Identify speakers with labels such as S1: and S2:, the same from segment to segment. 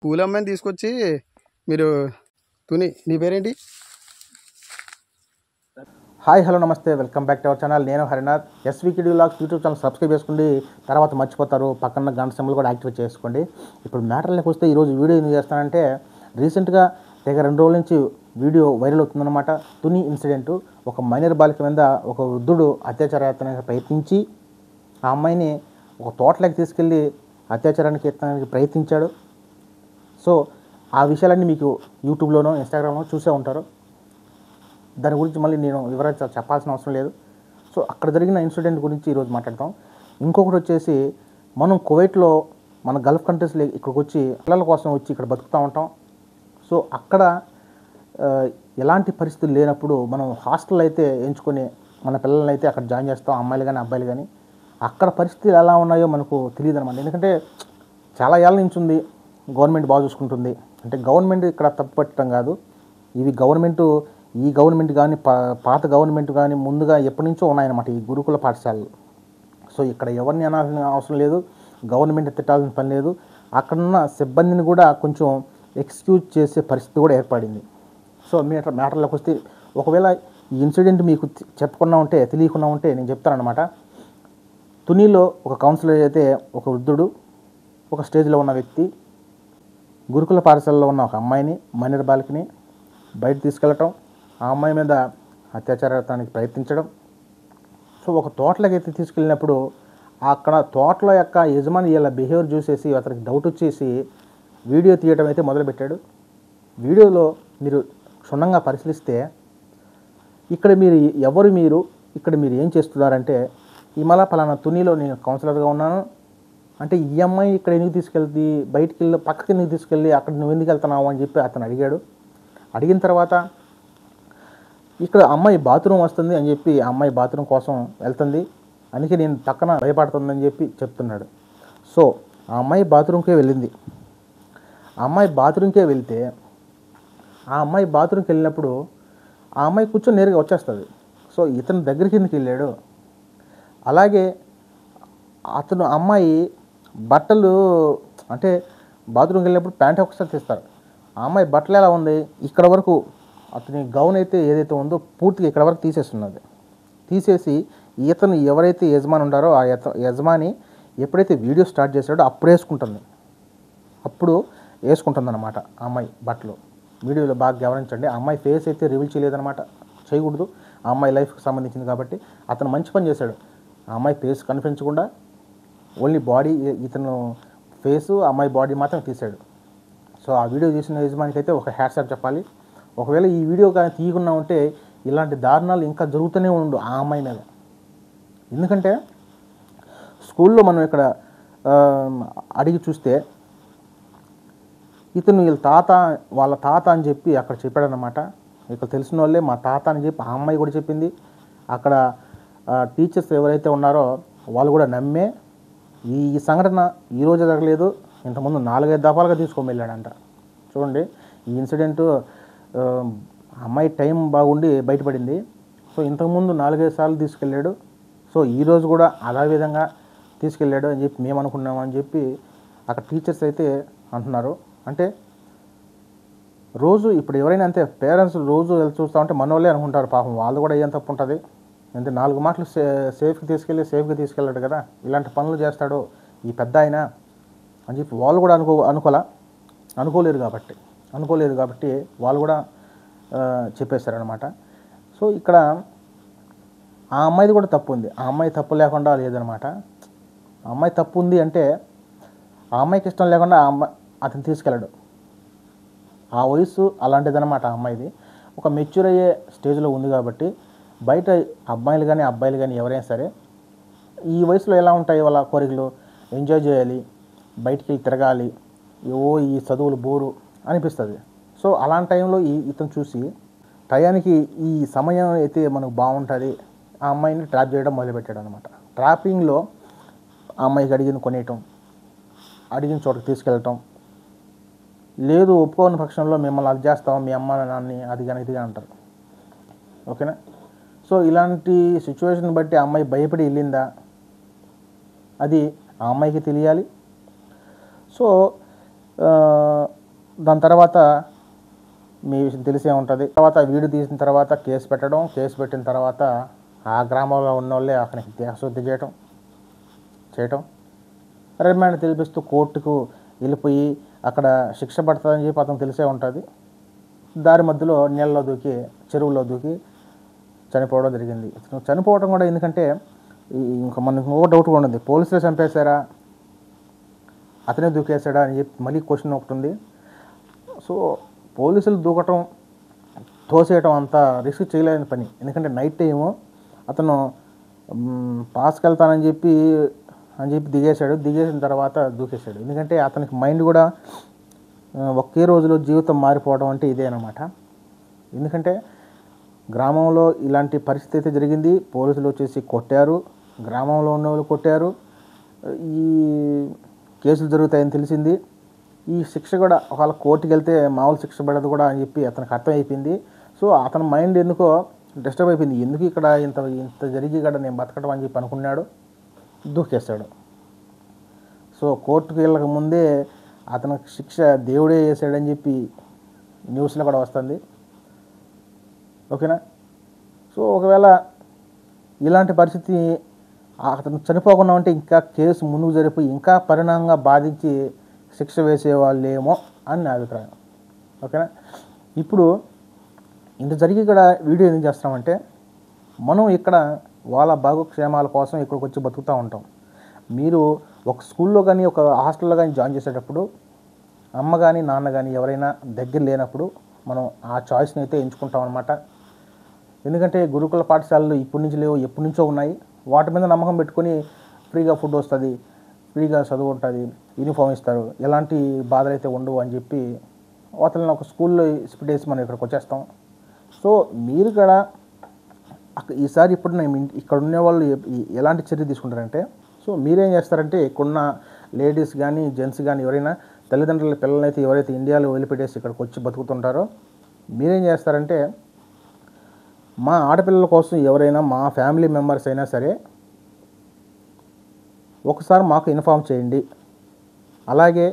S1: School అమ్మాయిని తీసుకొచ్చి మీరు తుని నీ పేరేంటి?
S2: హాయ్ హలో నమస్తే, welcome back to our channel. నేను Harinath. SVKD vlogs YouTube channel subscribe చేసుకోండి. తర్వాత మర్చిపోతారు, పక్కన గంట సింబల్ కూడా యాక్టివేట్ చేసుకోండి. ఇప్పుడు మ్యాటర్లోకి వస్తే ఈరోజు వీడియో ఎందుకు చేస్తానంటే, రీసెంట్గా తెగ 2 రోజుల నుంచి వీడియో వైరల్ అవుతుందన్నమాట. తుని ఇన్సిడెంట్. ఒక మైనర్ బాలిక మీద ఒక వృద్ధుడు అత్యాచారానికి ప్రయత్నించి ఆ అమ్మాయిని ఒక తోటలోకి తీసుకెళ్ళి అత్యాచారానికి ప్రయత్నించాడు. సో ఆ విషయాలన్నీ మీకు యూట్యూబ్లోనో ఇన్స్టాగ్రామ్లో చూసే ఉంటారు. దాని గురించి మళ్ళీ నేను వివరంగా చెప్పాల్సిన అవసరం లేదు. సో అక్కడ జరిగిన ఇన్సిడెంట్ గురించి ఈరోజు మాట్లాడతాం. ఇంకొకటి వచ్చేసి, మనం కువైట్లో మన గల్ఫ్ కంట్రీస్లో ఇక్కడికి వచ్చి పిల్లల కోసం వచ్చి ఇక్కడ బతుకుతూ ఉంటాం. సో అక్కడ ఎలాంటి పరిస్థితులు లేనప్పుడు మనం హాస్టల్ అయితే ఎంచుకొని మన పిల్లల్ని అయితే అక్కడ జాయిన్ చేస్తాం, అమ్మాయిలు కానీ అబ్బాయిలు కానీ. అక్కడ పరిస్థితులు ఎలా ఉన్నాయో మనకు తెలియదు అనమాట. ఎందుకంటే చాలా ఏళ్ళ నుంచి ఉంది, గవర్నమెంట్ బాగా చూసుకుంటుంది. అంటే గవర్నమెంట్ ఇక్కడ తప్పు పట్టడం కాదు, ఇవి ఈ గవర్నమెంట్ కానీ పాత గవర్నమెంట్ కానీ ముందుగా ఎప్పటి నుంచో ఉన్నాయన్నమాట ఈ గురుకుల పాఠశాలలు. సో ఇక్కడ ఎవరిని అనాల్సిన అవసరం లేదు, గవర్నమెంట్ తిట్టాల్సిన పని లేదు. అక్కడున్న సిబ్బందిని కూడా కొంచెం ఎక్స్క్యూజ్ చేసే పరిస్థితి కూడా ఏర్పడింది. సో మ్యాటర్లోకి వస్తే, ఒకవేళ ఈ ఇన్సిడెంట్ మీకు తెలియకుండా ఉంటే నేను చెప్తానన్నమాట. తునిలో ఒక కౌన్సిలర్ అయితే ఒక వృద్ధుడు, ఒక స్టేజ్లో ఉన్న వ్యక్తి గురుకుల పాఠశాలలో ఉన్న ఒక అమ్మాయిని, మైనర్ బాలికని బయట తీసుకెళ్ళటం, ఆ అమ్మాయి మీద అత్యాచారానికి ప్రయత్నించడం. సో ఒక తోటలోకి అయితే తీసుకెళ్ళినప్పుడు అక్కడ తోటలో యొక్క యజమాని ఇలా బిహేవియర్ చూసేసి అతనికి డౌట్ వచ్చేసి వీడియో తీయడం అయితే మొదలుపెట్టాడు. వీడియోలో మీరు క్షుణ్ణంగా పరిశీలిస్తే, ఇక్కడ మీరు ఏం చేస్తున్నారంటే, ఇమలా పలానా తునిలో నేను కౌన్సిలర్గా ఉన్నాను అంటే, ఈ అమ్మాయి ఇక్కడ ఎందుకు తీసుకెళ్తుంది, బయటికి వెళ్ళి పక్కకి ఎందుకు తీసుకెళ్ళి అక్కడ నువ్వు ఎందుకు వెళ్తున్నావు అని చెప్పి అతను అడిగాడు. అడిగిన తర్వాత, ఇక్కడ అమ్మాయి బాత్రూమ్ వస్తుంది అని చెప్పి ఆ అమ్మాయి బాత్రూమ్ కోసం వెళ్తుంది, అందుకే నేను పక్కన భయపడుతుందని చెప్పి చెప్తున్నాడు. సో ఆ అమ్మాయి బాత్రూమ్కే వెళ్ళింది. ఆ అమ్మాయి బాత్రూమ్కే వెళ్తే, ఆ అమ్మాయి బాత్రూమ్కి వెళ్ళినప్పుడు ఆ అమ్మాయి కూర్చొని నేరుగా వచ్చేస్తుంది. సో ఇతను దగ్గరికి ఎందుకు వెళ్ళాడు. అలాగే అమ్మాయి బట్టలు, అంటే బాత్రూమ్కి వెళ్ళినప్పుడు ప్యాంట్ ఒకసారి తీస్తారు. ఆ అమ్మాయి బట్టలు ఎలా ఉంది, ఇక్కడ వరకు అతని గౌన్ అయితే ఏదైతే ఉందో పూర్తిగా ఇక్కడ వరకు తీసేస్తున్నది. తీసేసి ఇతను ఎవరైతే యజమాని ఉంటారో ఆ యజమాని ఎప్పుడైతే వీడియో స్టార్ట్ చేశాడో అప్పుడు వేసుకుంటుంది అన్నమాట ఆ అమ్మాయి బట్టలు. వీడియోలో బాగా గమనించండి. ఆ అమ్మాయి ఫేస్ అయితే రివీల్ చేయలేదన్నమాట, చేయకూడదు, ఆ అమ్మాయి లైఫ్కి సంబంధించింది కాబట్టి. అతను మంచి పని చేశాడు. ఆ అమ్మాయి ఫేస్ కనిపించకుండా ఓన్లీ బాడీ, ఇతను ఫేసు ఆ అమ్మాయి బాడీ మాత్రం తీశాడు. సో ఆ వీడియో చూసిన యజమానికి అయితే ఒక హ్యాట్స్ ఆఫ్ చెప్పాలి. ఒకవేళ ఈ వీడియో కానీ తీయకుండా ఉంటే ఇలాంటి దారుణాలు ఇంకా జరుగుతూనే ఉండు ఆ అమ్మాయి మీద. ఎందుకంటే స్కూల్లో మనం ఇక్కడ అడిగి చూస్తే, ఇతను వాళ్ళ తాత అని చెప్పి అక్కడ చెప్పాడనమాట. ఇక్కడ తెలిసిన వాళ్ళే మా తాత అని చెప్పి ఆ అమ్మాయి కూడా చెప్పింది. అక్కడ టీచర్స్ ఎవరైతే ఉన్నారో వాళ్ళు కూడా నమ్మే ఈ సంఘటన ఈరోజు జరగలేదు, ఇంతకుముందు 4-5 దఫాలుగా తీసుకొని వెళ్ళాడంట. చూడండి, ఈ ఇన్సిడెంట్ అమ్మాయి టైం బాగుండి బయటపడింది. సో ఇంతకుముందు 4-5 సార్లు తీసుకెళ్ళాడు. సో ఈరోజు కూడా అదే విధంగా తీసుకెళ్ళాడు అని చెప్పి మేము అనుకున్నామని చెప్పి అక్కడ టీచర్స్ అయితే అంటున్నారు. అంటే రోజు ఇప్పుడు ఎవరైనా అంతే, పేరెంట్స్ రోజు చూస్తూ ఉంటే మనోళ్ళే అనుకుంటారు, పాపం వాళ్ళు కూడా ఏం తప్పు ఉంటుంది, అంటే 4 మాటలు సేఫ్గా తీసుకెళ్ళాడు కదా, ఇలాంటి పనులు చేస్తాడు ఈ పెద్ద ఆయన అని చెప్పి వాళ్ళు కూడా అనుకోలేరు కాబట్టి వాళ్ళు కూడా చెప్పేశారనమాట. సో ఇక్కడ ఆ అమ్మాయిది కూడా తప్పు ఉంది, ఆ అమ్మాయి తప్పు లేకుండా లేదనమాట. ఆ అమ్మాయి తప్పు ఉంది అంటే, ఆ అమ్మాయికి ఇష్టం లేకుండా అతను తీసుకెళ్ళడు. ఆ వయసు అలాంటిదనమాట ఆ అమ్మాయిది. ఒక మెచ్యూర్ అయ్యే స్టేజ్లో ఉంది కాబట్టి బయట అమ్మాయిలు కానీ అబ్బాయిలు కానీ ఎవరైనా సరే ఈ వయసులో ఎలా ఉంటాయి వాళ్ళ కోరికలు, ఎంజాయ్ చేయాలి, బయటికి తిరగాలి, ఈ చదువులు బోరు అనిపిస్తుంది. సో అలాంటి టైంలో ఇతను చూసి టయానికి ఈ సమయం అయితే మనకు బాగుంటుంది, ఆ అమ్మాయిని ట్రాప్ చేయడం మొదలుపెట్టాడు అనమాట. ట్రాపింగ్లో ఆ అమ్మాయికి అడిగింది కొనేయటం, అడిగిన చోటుకు తీసుకెళ్ళటం, లేదు ఒప్పుకోని పక్షంలో మిమ్మల్ని అది చేస్తాం, మీ అమ్మ నాన్ని అది కానీ ఇది అంటారు. ఓకేనా. సో ఇలాంటి సిచ్యువేషన్ బట్టి ఆ అమ్మాయి భయపడి వెళ్ళిందా అది ఆ అమ్మాయికి తెలియాలి. సో దాని తర్వాత మీ విషయం తెలిసే ఉంటుంది. తర్వాత వీడియో తీసిన తర్వాత కేసు పెట్టడం, కేసు పెట్టిన తర్వాత ఆ గ్రామంలో ఉన్న వాళ్ళే అతనికి దేహశుద్ధి చేయటం రిమాండ్ తెలిపిస్తూ కోర్టుకు వెళ్ళిపోయి అక్కడ శిక్ష పడుతుందని చెప్పి అతనికి తెలిసే ఉంటుంది. దారి మధ్యలో నీళ్ళలో దూకి, చెరువులో దూకి చనిపోవడం జరిగింది. చనిపోవడం కూడా ఎందుకంటే ఇంకా మనకు ఇంకో డౌట్ కూడా ఉంది, పోలీసులు చంపేశారా, అతనే దూకేశాడా అని చెప్పి మళ్ళీ క్వశ్చన్ ఒకటి ఉంది. సో పోలీసులు దూకటం, తోసేయటం అంత రిస్క్ చేయలేని పని. ఎందుకంటే నైట్ టైము అతను పాస్కి వెళ్తానని చెప్పి దిగేసిన తర్వాత దూకేశాడు. ఎందుకంటే అతనికి మైండ్ కూడా ఒకే రోజులో జీవితం మారిపోవడం అంటే ఇదే అన్నమాట. ఎందుకంటే గ్రామంలో ఇలాంటి పరిస్థితి అయితే జరిగింది. పోలీసులు వచ్చేసి కొట్టారు, గ్రామంలో ఉన్న వాళ్ళు కొట్టారు, ఈ కేసులు జరుగుతాయని తెలిసింది. ఈ శిక్ష కూడా ఒకవేళ కోర్టుకి వెళ్తే మామూలు శిక్ష పడదు కూడా అని చెప్పి అతనికి అర్థమైపోయింది. సో అతని మైండ్ ఎందుకో డిస్టర్బ్ అయిపోయింది. ఎందుకు ఇక్కడ ఇంత జరిగి కూడా నేను బతకడం అని చెప్పి అనుకున్నాడు, దూకేస్తాడు. సో కోర్టుకు వెళ్ళక ముందే అతనికి శిక్ష దేవుడే వేసాడని చెప్పి న్యూస్లో కూడా వస్తుంది. ఓకేనా. సో ఒకవేళ ఇలాంటి పరిస్థితి అతను చనిపోకుండా ఉంటే ఇంకా కేసు ముందుకు జరిగిపోయి ఇంకా పరిణామంగా బాధించి శిక్ష వేసేవాళ్ళేమో అని నా అభిప్రాయం. ఓకేనా. ఇప్పుడు ఇంత జరిగి కూడా వీడియో ఏం చేస్తామంటే, మనం ఇక్కడ వాళ్ళ భాగక్షేమాల కోసం ఇక్కడికి వచ్చి బతుకుతూ ఉంటాం. మీరు ఒక స్కూల్లో కానీ ఒక హాస్టల్లో కానీ జాయిన్ చేసేటప్పుడు అమ్మ కానీ నాన్న కానీ ఎవరైనా దగ్గర లేనప్పుడు మనం ఆ చాయిస్ని అయితే ఎంచుకుంటాం అనమాట. ఎందుకంటే గురుకుల పాఠశాలలు ఇప్పటి నుంచి లేవు, ఎప్పటి నుంచో ఉన్నాయి. వాటి మీద నమ్మకం పెట్టుకొని ఫ్రీగా ఫుడ్ వస్తుంది, ఫ్రీగా చదువు ఉంటుంది, యూనిఫామ్ ఇస్తారు, ఎలాంటి బాధలు అయితే ఉండవు అని చెప్పి వాళ్ళని ఒక స్కూల్లో ఇసిపెట్టేసి మనం ఇక్కడికి వచ్చేస్తాం. సో మీరు కూడా ఈసారి ఇప్పుడు నేను ఇక్కడ ఉండేవాళ్ళు ఎలాంటి చర్య తీసుకుంటారంటే, సో మీరేం చేస్తారంటే ఇక్కడున్న లేడీస్ కానీ జెంట్స్ కానీ ఎవరైనా తల్లిదండ్రుల పిల్లలైతే ఎవరైతే ఇండియాలో వదిలిపెట్టేసి ఇక్కడికి వచ్చి బతుకుతుంటారో మీరేం చేస్తారంటే, మా ఆడపిల్లల కోసం ఎవరైనా మా ఫ్యామిలీ మెంబర్స్ అయినా సరే ఒకసారి మాకు ఇన్ఫామ్ చేయండి. అలాగే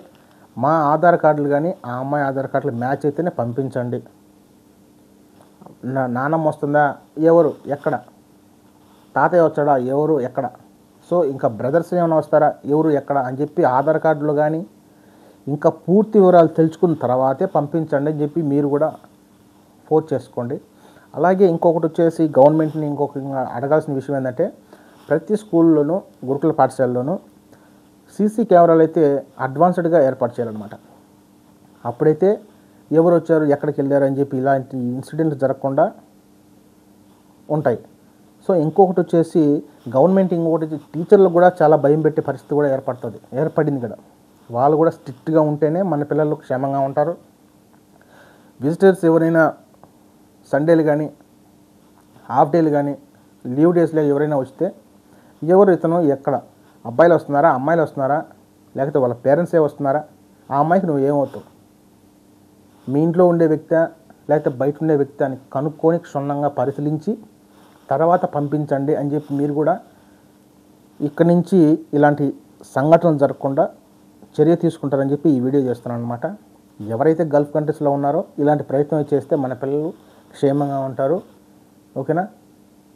S2: మా ఆధార్ కార్డులు కానీ ఆ అమ్మాయి ఆధార్ కార్డులు మ్యాచ్ అయితేనే పంపించండి. నానమ్మ వస్తుందా, ఎవరు ఎక్కడ, తాతయ్య వచ్చాడా, ఎవరు ఎక్కడ, సో ఇంకా బ్రదర్స్ ఏమైనా వస్తారా, ఎవరు ఎక్కడ అని చెప్పి ఆధార్ కార్డులో కానీ ఇంకా పూర్తి వివరాలు తెలుసుకున్న తర్వాతే పంపించండి అని చెప్పి మీరు కూడా ఫోర్స్ చేసుకోండి. అలాగే ఇంకొకటి వచ్చేసి గవర్నమెంట్ని అడగాల్సిన విషయం ఏంటంటే, ప్రతి స్కూల్లోనూ గురుకుల పాఠశాలలోనూ సీసీ కెమెరాలు అయితే అడ్వాన్స్డ్గా ఏర్పాటు చేయాలన్నమాట. అప్పుడైతే ఎవరు వచ్చారు, ఎక్కడికి వెళ్ళారు అని చెప్పి ఇలాంటి ఇన్సిడెంట్లు జరగకుండా ఉంటాయి. సో ఇంకొకటి వచ్చేసి గవర్నమెంట్ టీచర్లకు కూడా చాలా భయం పెట్టే పరిస్థితి కూడా ఏర్పడింది కదా. వాళ్ళు కూడా స్ట్రిక్ట్గా ఉంటేనే మన పిల్లలు క్షేమంగా ఉంటారు. విజిటర్స్ ఎవరైనా సండేలు కానీ హాఫ్ డేలు కానీ లీవ్ డేస్లో ఎవరైనా వస్తే ఎవరు ఇతను ఎక్కడ, అబ్బాయిలు వస్తున్నారా అమ్మాయిలు వస్తున్నారా లేకపోతే వాళ్ళ పేరెంట్సే వస్తున్నారా, ఆ అమ్మాయికి నువ్వు ఏమవుతావు, మీ ఇంట్లో ఉండే వ్యక్తి లేకపోతే బయట ఉండే వ్యక్తి అని కనుక్కొని క్షుణ్ణంగా పరిశీలించి తర్వాత పంపించండి అని చెప్పి మీరు కూడా ఇక్కడి నుంచి ఇలాంటి సంఘటనలు జరగకుండా చర్య తీసుకుంటారని చెప్పి ఈ వీడియో చేస్తున్నాను అనమాట. ఎవరైతే గల్ఫ్ కంట్రీస్లో ఉన్నారో ఇలాంటి ప్రయత్నం చేస్తే మన పిల్లలు క్షేమంగా ఉంటారు. ఓకేనా.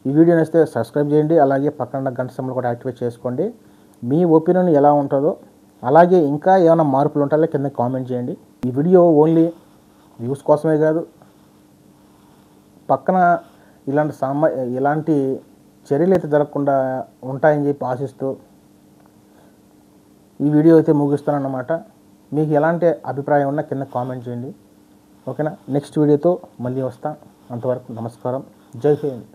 S2: ఈ వీడియో నచ్చితే సబ్స్క్రైబ్ చేయండి, అలాగే పక్కన గంట సింబల్ కూడా యాక్టివేట్ చేసుకోండి. మీ ఒపీనియన్ ఎలా ఉంటుందో, అలాగే ఇంకా ఏమైనా మార్పులు ఉంటాయో కింద కామెంట్ చేయండి. ఈ వీడియో ఓన్లీ వ్యూస్ కోసమే కాదు, పక్కన ఇలాంటి చర్యలు అయితే జరగకుండా ఉంటాయని చెప్పి ఆశిస్తూ ఈ వీడియో అయితే ముగిస్తాను అన్నమాట. మీకు ఎలాంటి అభిప్రాయం ఉన్నా కింద కామెంట్ చేయండి. ఓకేనా. నెక్స్ట్ వీడియోతో మళ్ళీ వస్తా. అంతవరకు నమస్కారం. జై హింద్.